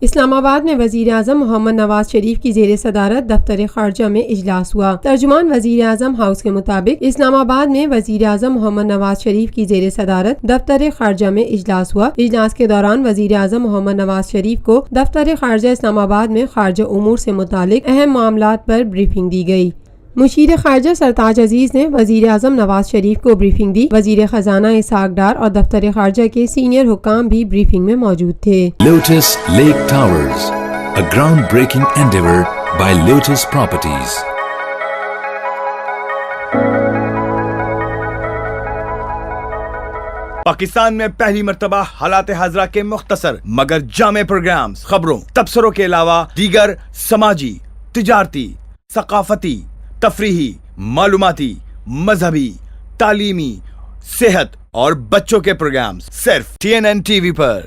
اسلام آباد میں وزیر اعظم محمد نواز شریف کی زیر صدارت دفتر خارجہ میں اجلاس ہوا۔ ترجمان وزیر اعظم ہاؤس کے مطابق اسلام آباد میں وزیر اعظم محمد نواز شریف کی زیر صدارت دفتر خارجہ میں اجلاس ہوا۔ اجلاس کے دوران وزیر اعظم محمد نواز شریف کو دفتر خارجہ اسلام آباد میں خارجہ امور سے متعلق اہم معاملات پر بریفنگ دی گئی۔ مشیر خارجہ سرتاج عزیز نے وزیر اعظم نواز شریف کو بریفنگ دی۔ وزیر خزانہ اسحاق ڈار اور دفتر خارجہ کے سینئر حکام بھی بریفنگ میں موجود تھے۔ Lotus Lake Towers, a groundbreaking endeavor by Lotus Properties. Pakistan میں پہلی مرتبہ حالات حاضرہ کے مختصر مگر جامع پروگرامز، خبروں، تبصروں کے علاوہ دیگر سماجی، تجارتی، ثقافتی، تفریحی، معلوماتی، مذہبی، تعلیمی، صحت اور بچوں کے پروگرامز صرف TNN TV پر۔